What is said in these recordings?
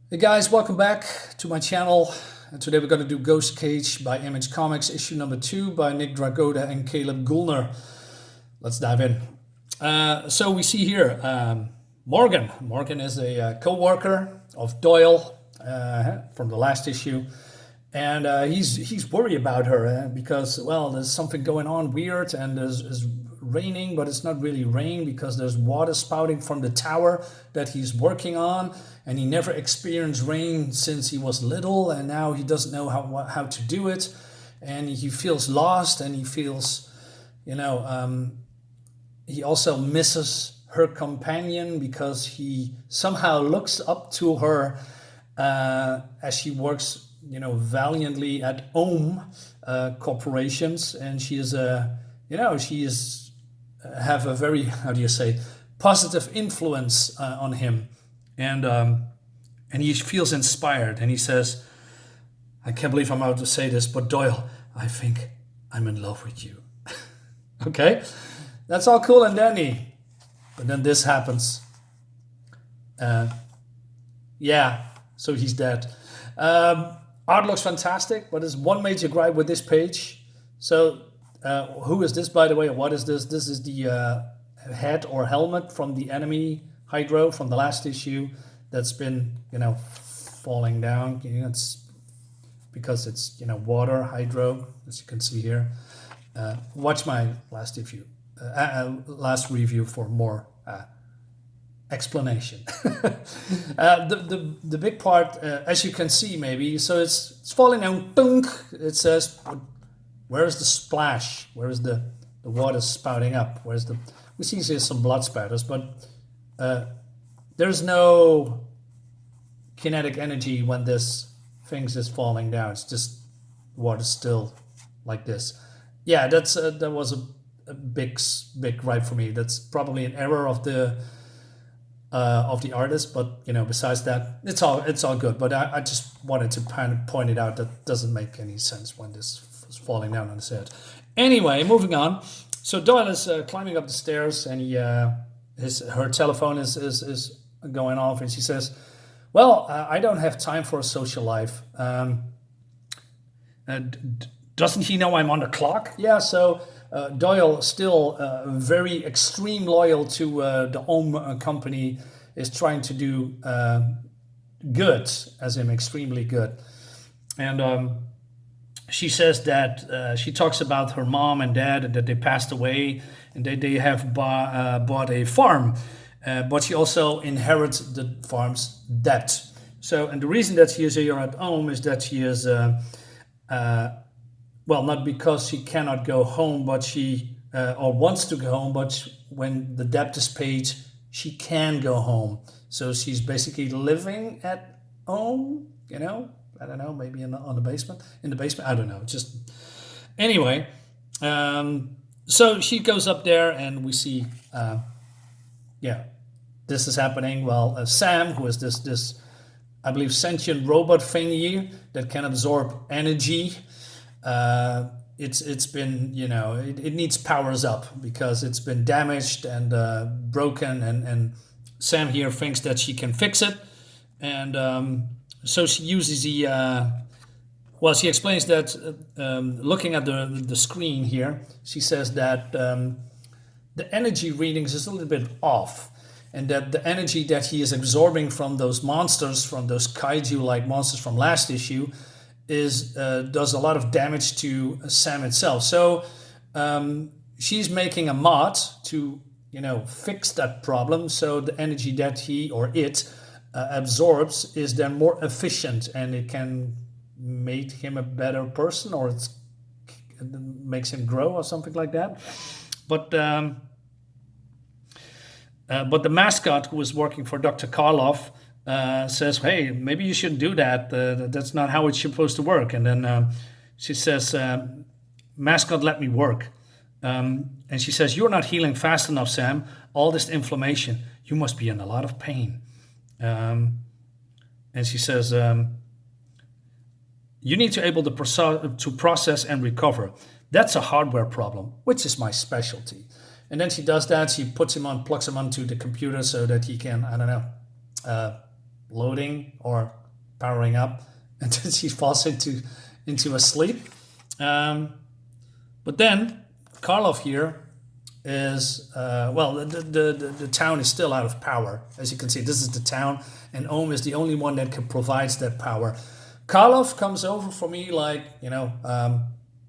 Hey guys, welcome back to my channel. And today we're going to do Ghost Cage by Image Comics, issue number 2 by Nick Dragoda and Caleb Gulner. Let's dive in. So we see here Morgan. Morgan is a co-worker of Doyle from the last issue. And he's worried about her because, well, there's something going on weird, and there's raining, but it's not really rain because there's water spouting from the tower that he's working on, and he never experienced rain since he was little, and now he doesn't know how to do it, and he feels lost, and he feels, he also misses her companion because he somehow looks up to her as she works valiantly at Ohm corporations, and she is have a very, how do you say, positive influence on him, and he feels inspired, and he says, I can't believe I'm about to say this, but Doyle, I think I'm in love with you. Okay, that's all cool and dandy, but then this happens. So he's dead. Art looks fantastic, but there's one major gripe with this page. So who is this, by the way? What is this? This is the head or helmet from the enemy Hydro from the last issue that's been, falling down. It's because it's, water Hydro, as you can see here. Watch my last review for more explanation. The big part, as you can see, maybe, so it's falling down. Dunk. It says, where is the splash? Where is the water spouting up? We see there's some blood spatters, but there's no kinetic energy when this thing is falling down. It's just water still like this. Yeah, that was a big gripe for me. That's probably an error of the artist, but besides that, it's all good. But I just wanted to kind of point it out that doesn't make any sense when this is falling down on his head. Anyway, moving on. So Doyle is climbing up the stairs, and her telephone is going off, and she says, "Well, I don't have time for a social life." Doesn't he know I'm on the clock? Yeah. So Doyle, still very extreme loyal to the Ohm company, is trying to do good, as in extremely good. And she says that she talks about her mom and dad, and that they passed away, and that they have bought a farm, but she also inherits the farm's debt. So, and the reason that she is here at Ohm is that she is well, not because she cannot go home, but she or wants to go home, but when the debt is paid, she can go home. So she's basically living at home, I don't know, maybe in the basement. I don't know. Just anyway. So she goes up there, and we see, this is happening. Well, Sam, who is this, I believe, sentient robot thingy that can absorb energy. It's been, it needs powers up because it's been damaged and broken, and Sam here thinks that she can fix it, and so she uses she explains that looking at the screen here, she says that the energy readings is a little bit off, and that the energy that he is absorbing from those monsters, from those kaiju-like monsters from last issue, does a lot of damage to Sam itself. So she's making a mod to fix that problem, so the energy that he or it absorbs is then more efficient, and it can make him a better person, or it makes him grow or something like that. But the mascot, who is working for Dr. Karloff, says, hey, maybe you shouldn't do that. That's not how it's supposed to work. And then she says, mascot, let me work. And she says, you're not healing fast enough, Sam. All this inflammation. You must be in a lot of pain. And she says, you need to be able to process and recover. That's a hardware problem, which is my specialty. And then she does that. She plugs him onto the computer so that he can, I don't know, loading or powering up, and then she falls into a sleep. But then Karlov here is the town is still out of power. As you can see, this is the town, and Ohm is the only one that can provides that power. Karlov comes over for me like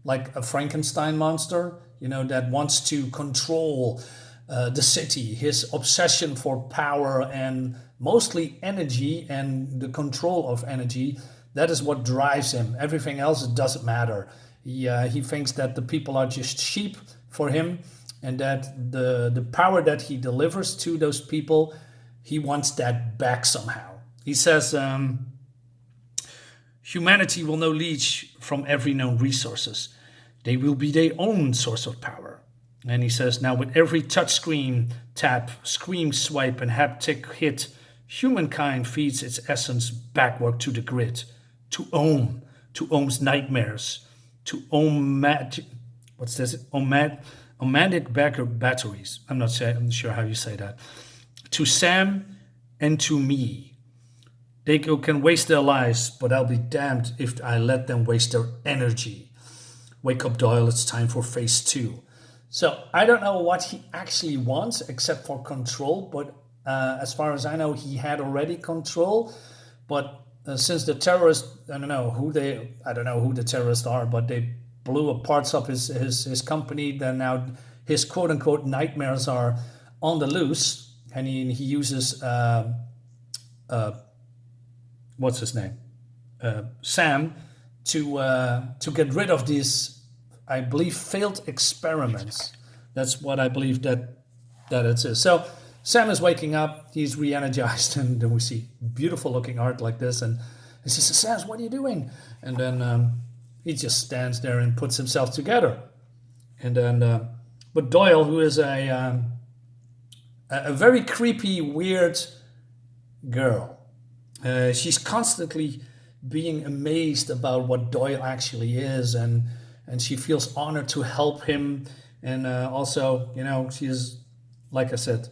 like a Frankenstein monster, that wants to control the city. His obsession for power and mostly energy and the control of energy, that is what drives him. Everything else, it doesn't matter. He thinks that the people are just sheep for him, and that the power that he delivers to those people, he wants that back somehow. He says, humanity will no leech from every known resources. They will be their own source of power. And he says, now with every touch screen, tap, scream, swipe, and haptic hit, humankind feeds its essence backward to the grid, to Ohm, to Ohm's nightmares, to Ohmatic batteries. I'm not sure how you say that. To Sam and to me. They can waste their lives, but I'll be damned if I let them waste their energy. Wake up, Doyle, it's time for phase 2. So I don't know what he actually wants except for control, but as far as I know, he had already control. But since the terrorists, I don't know who the terrorists are, but they blew parts up his company. Then now his quote unquote nightmares are on the loose, and he uses what's his name, Sam, to get rid of these, I believe, failed experiments. That's what I believe that it is. So Sam is waking up, he's re-energized, and then we see beautiful looking art like this, and he says, Sam, what are you doing? And then he just stands there and puts himself together. And then, but Doyle, who is a very creepy, weird girl, she's constantly being amazed about what Doyle actually is, and she feels honored to help him. And also, she is, like I said,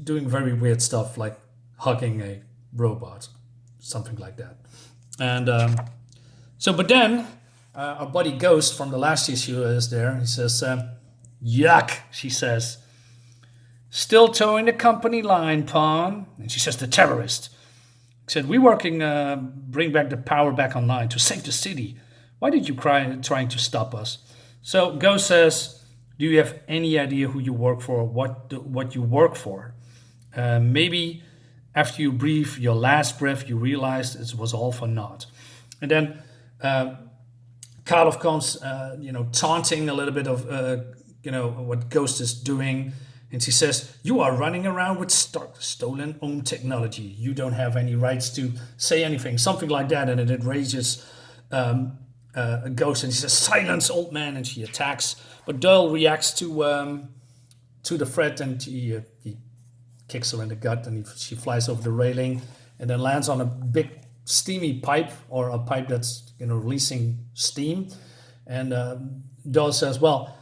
doing very weird stuff like hugging a robot, something like that. And but then our buddy Ghost from the last issue is there. He says, yuck, she says. Still towing the company line, Pawn. And she says, the terrorist. He said, we're working, bring back the power back online to save the city. Why did you trying to stop us? So Ghost says, do you have any idea who you work for, what you work for? Maybe after you breathe your last breath, you realized it was all for naught. And then Karlov comes, taunting a little bit of, what Ghost is doing. And she says, you are running around with stolen Ohm technology. You don't have any rights to say anything, something like that. And it enrages Ghost, and she says, silence, old man, and she attacks. But Doyle reacts to the threat, and he kicks her in the gut, and she flies over the railing and then lands on a big steamy pipe, or a pipe that's releasing steam. And Doyle says, well,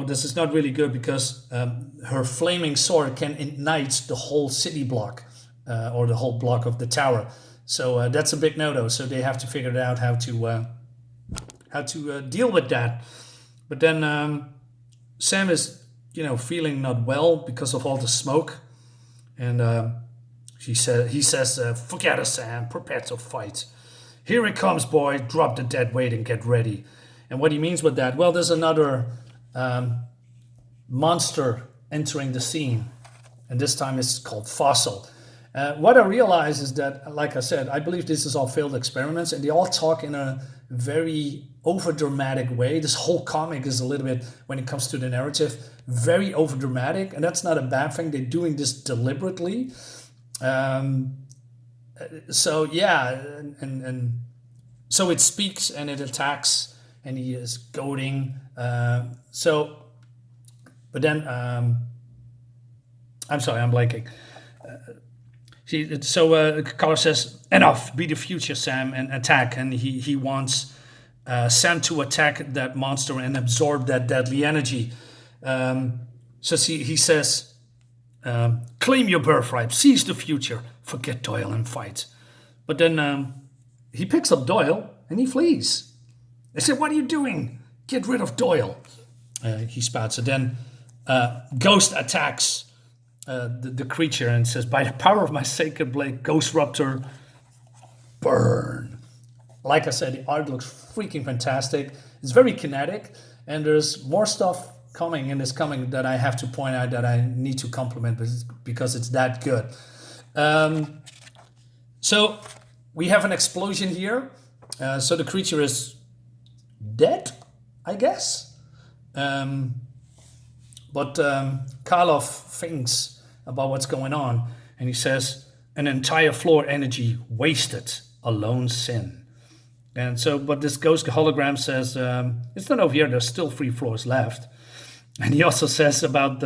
this is not really good, because her flaming sword can ignite the whole city block, or the whole block of the tower. So that's a big no-no. So they have to figure out how to deal with that. But then Sam is, feeling not well because of all the smoke, and he says, "Forget it, Sam. Prepare to fight. Here it comes, boy. Drop the dead weight and get ready." And what he means with that, well, there's another monster entering the scene, and this time it's called Fossil. What I realize is that, like I said, I believe this is all failed experiments, and they all talk in a very over-dramatic way. This whole comic is a little bit, when it comes to the narrative, very over-dramatic, and that's not a bad thing. They're doing this deliberately. So yeah, and so it speaks and it attacks, and he is goading. But then I'm sorry, I'm blanking. Carl says, enough, be the future, Sam, and attack. And he wants Sam to attack that monster and absorb that deadly energy. So he says, claim your birthright, seize the future, forget Doyle and fight. But then he picks up Doyle and he flees. They said, what are you doing? Get rid of Doyle. He spouts. So then Ghost attacks the creature and says, by the power of my sacred blade, Ghost Raptor, burn. Like I said, the art looks freaking fantastic. It's very kinetic, and there's more stuff coming that I have to point out that I need to compliment because it's that good. So we have an explosion here. So the creature is dead, I guess. But Karloff thinks about what's going on, and he says, an entire floor energy wasted, alone sin. And so, but this ghost hologram says, it's not over here, there's still 3 floors left. And he also says about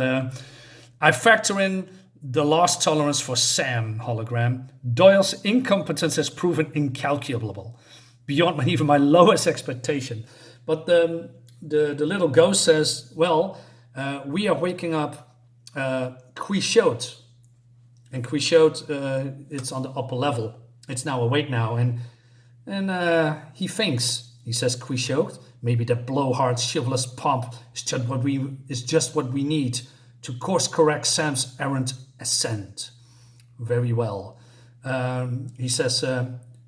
I factor in the loss tolerance for Sam hologram. Doyle's incompetence has proven incalculable, beyond even my lowest expectation. But the little ghost says, well, we are waking up Quixote. And Quixote, it's on the upper level. It's now awake now. And he thinks, he says, Quixote, maybe that blowhard, chivalrous pomp is just what we need to course correct Sam's errant ascent. Very well. He says,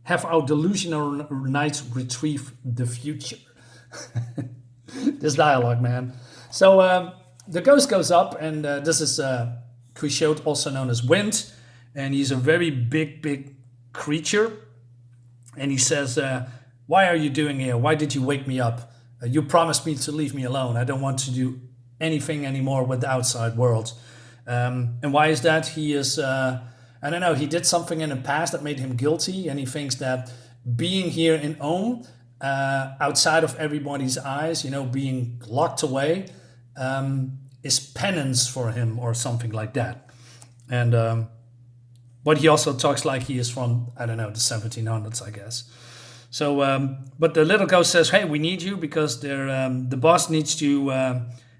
have our delusional knights retrieve the future. This dialogue, man. So the ghost goes up, and this is Quixote, also known as Wind, and he's a very big creature. And he says, why are you doing here? Why did you wake me up? You promised me to leave me alone. I don't want to do anything anymore with the outside world. And why is that? He is, I don't know, he did something in the past that made him guilty. And he thinks that being here in Ohm, outside of everybody's eyes, being locked away, is penance for him or something like that. And but he also talks like he is from, I don't know, the 1700s, I guess. So, but the little ghost says, hey, we need you because the boss needs to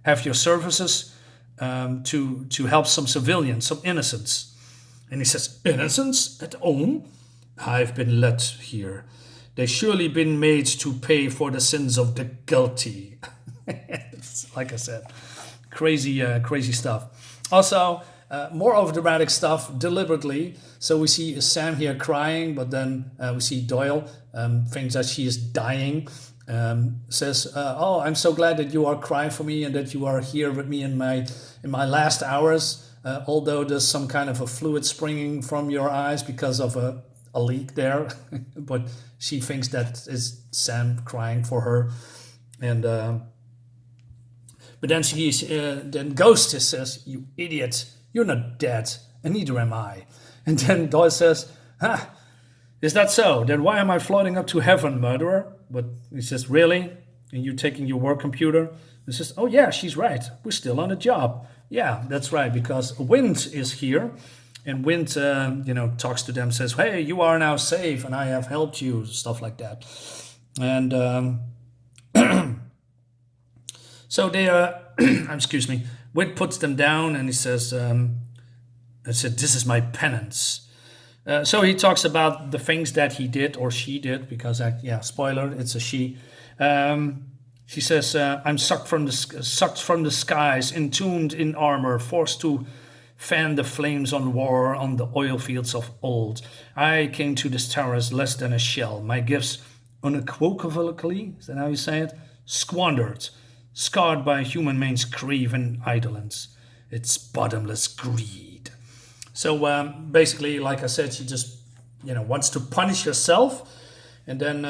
have your services to help some civilians, some innocents. And he says, innocents at home? I've been led here. They've surely been made to pay for the sins of the guilty. Like I said, crazy stuff. Also, more overdramatic stuff deliberately. So we see Sam here crying, but then we see Doyle thinks that she is dying. Says, "Oh, I'm so glad that you are crying for me and that you are here with me in my last hours. Although there's some kind of a fluid springing from your eyes because of a leak there, but she thinks that is Sam crying for her, and but then then Ghost says, "You idiot! You're not dead, and neither am I." And then Doyle says, is that so? Then why am I floating up to heaven, murderer? But he says, really? And you taking your work computer? He says, oh yeah, she's right. We're still on the job. Yeah, that's right, because Wind is here. And Wind, talks to them, says, hey, you are now safe, and I have helped you, stuff like that. And so they excuse me, Wind puts them down, and he says, this is my penance. So he talks about the things that he did or she did, because, spoiler, it's a she. She says, I'm sucked from the skies, entombed in armor, forced to fan the flames on war on the oil fields of old. I came to this tower as less than a shell. My gifts unequivocally, is that how you say it? Squandered, scarred by human man's craven indolence. It's bottomless greed. So basically, like I said, she just, wants to punish herself. And then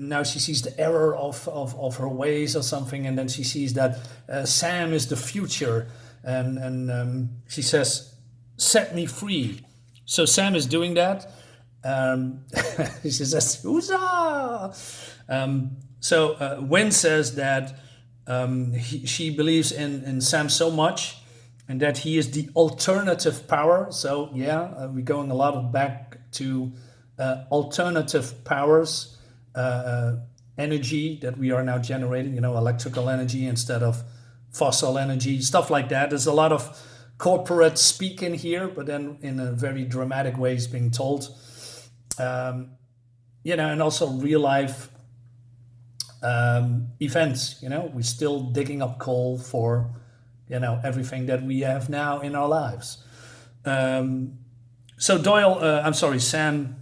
now she sees the error of her ways or something. And then she sees that Sam is the future. And she says, set me free. So Sam is doing that. She says, huzzah! So Wen says that she believes in Sam so much, and that he is the alternative power. So we're going a lot back to alternative powers, energy that we are now generating, electrical energy instead of fossil energy, stuff like that. There's a lot of corporate speak in here, but then in a very dramatic way is being told. And also real life events. We're still digging up coal for, everything that we have now in our lives. So Sam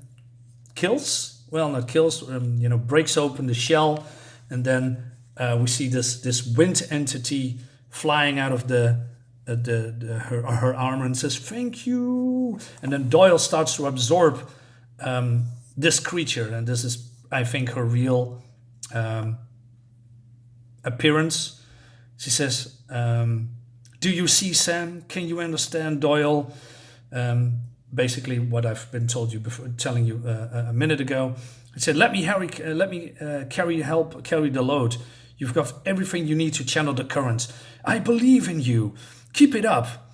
breaks open the shell, and then we see this wind entity flying out of her armor and says, "Thank you." And then Doyle starts to absorb this creature, and this is, I think, her real appearance. She says, "Do you see, Sam? Can you understand, Doyle?" Basically, what I've been telling you a minute ago. He said, "Let me carry the load. You've got everything you need to channel the currents. I believe in you. Keep it up."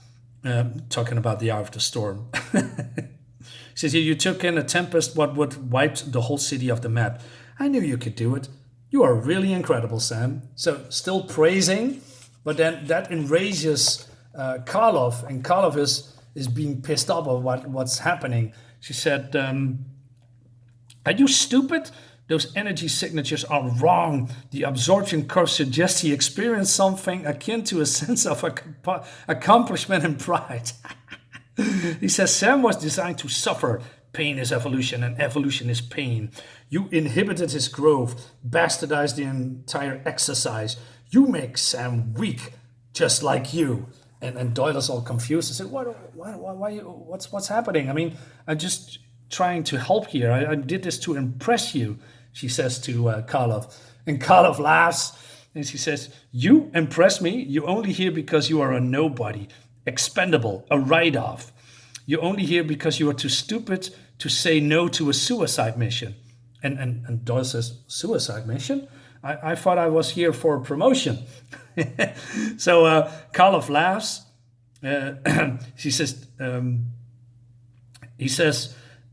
Talking about the eye of the storm. He says, "You took in a tempest what would wipe the whole city off the map. I knew you could do it. You are really incredible, Sam." So still praising, but then that enrages Karloff, and Karloff is being pissed off of what's happening. She said, "Are you stupid? Those energy signatures are wrong. The absorption curve suggests he experienced something akin to a sense of accomplishment and pride." He says, "Sam was designed to suffer. Pain is evolution, and evolution is pain. You inhibited his growth, bastardized the entire exercise. You make Sam weak, just like you." And Doyle is all confused. I said, what's happening? I mean, I'm just trying to help here. I did this to impress you, she says to Karloff. And Karloff laughs, and she says, "You impress me? You only here because you are a nobody, expendable, a write-off. You're only here because you are too stupid to say no to a suicide mission." And Doyle says, "Suicide mission? I thought I was here for a promotion." So Karloff laughs. He says,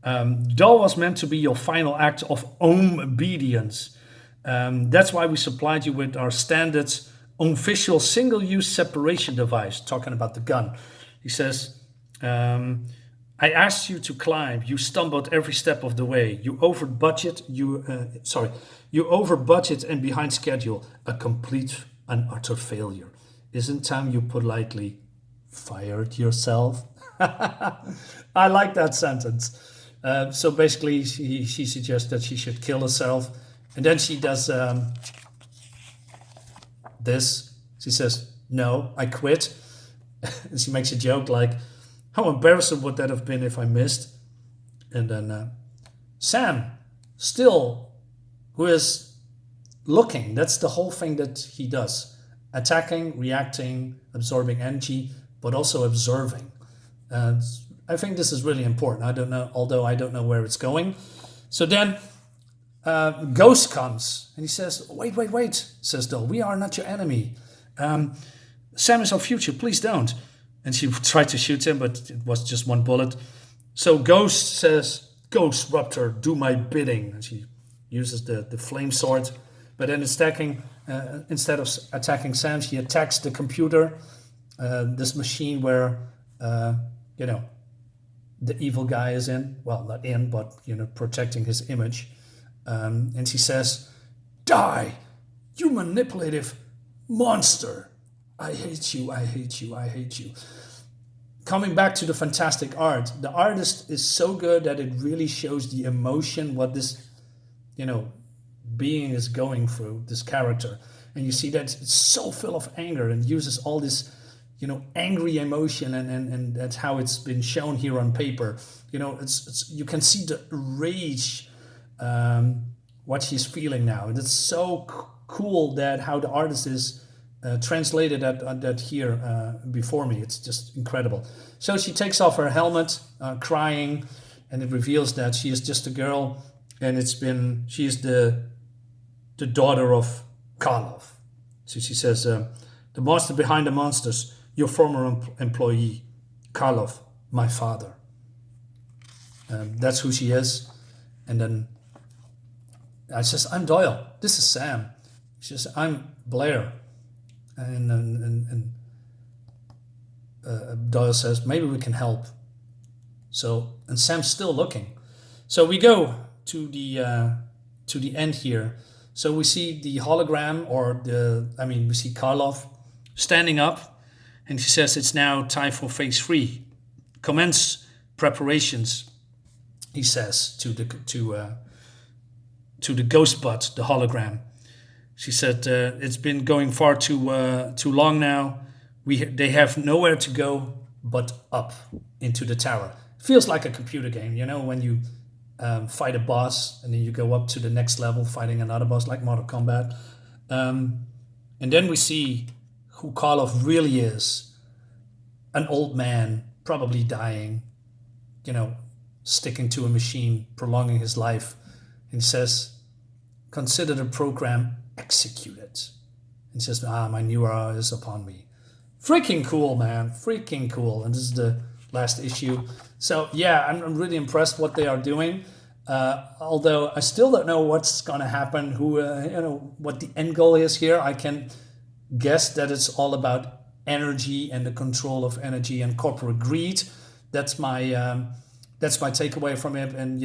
"Doll was meant to be your final act of obedience. That's why we supplied you with our standard official single-use separation device," talking about the gun. He says, "I asked you to climb. You stumbled every step of the way. You over budget. You over budget and behind schedule. A complete and utter failure. Isn't time you politely fired yourself?" I like that sentence. So basically, she suggests that she should kill herself, and then she does this. She says, "No, I quit." And she makes a joke like, "How embarrassing would that have been if I missed?" And then Sam, still, who is looking. That's the whole thing that he does. Attacking, reacting, absorbing energy, but also observing. And I think this is really important. I don't know, although I don't know where it's going. So then Ghost comes, and he says, wait, says Doll. "We are not your enemy. Sam is our future. Please don't." And she tried to shoot him, but it was just one bullet. So Ghost says, "Ghost Ruptor, do my bidding." And she uses the flame sword. But then instead of attacking Sam, she attacks the computer, this machine where, the evil guy is in. Well, not in, but, protecting his image. And she says, "Die, you manipulative monster. I hate you, I hate you, I hate you." Coming back to the fantastic art, the artist is so good that it really shows the emotion, what this, being is going through, this character. And you see that it's so full of anger and uses all this, angry emotion, and that's how it's been shown here on paper. It's you can see the rage, what she's feeling now. And it's so cool that how the artist is translated that here before me. It's just incredible. So she takes off her helmet, crying, and it reveals that she is just a girl, and she is the daughter of Karloff. So she says, "The monster behind the monsters, your former employee, Karloff, my father." That's who she is. And then I says, "I'm Doyle. This is Sam." She says, "I'm Blair." And Doyle says, maybe we can help. So, and Sam's still looking. So we go to the end here. So we see the hologram, we see Karloff standing up, and he says it's now time for phase 3. Commence preparations, he says to the ghost butt, the hologram. She said, it's been going far too long now. They have nowhere to go but up into the tower. Feels like a computer game, when you fight a boss and then you go up to the next level fighting another boss, like Mortal Kombat. And then we see who Karloff really is. An old man, probably dying, sticking to a machine, prolonging his life. And he says, consider the program executed. And he says, my new era is upon me. Freaking cool, man. Freaking cool. And this is the last issue. So yeah, I'm really impressed what they are doing. Although I still don't know what's going to happen, what the end goal is here. I can guess that it's all about energy and the control of energy and corporate greed. That's my takeaway from it. And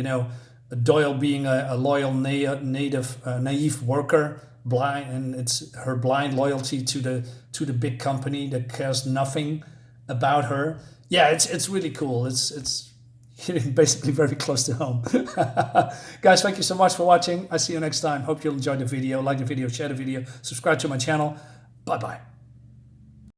Doyle being a loyal naive worker, blind, and it's her blind loyalty to the big company that cares nothing about her. Yeah, it's really cool. It's hitting basically very close to home. Guys, thank you so much for watching. I see you next time. Hope you'll enjoy the video. Like the video, share the video, subscribe to my channel. Bye-bye.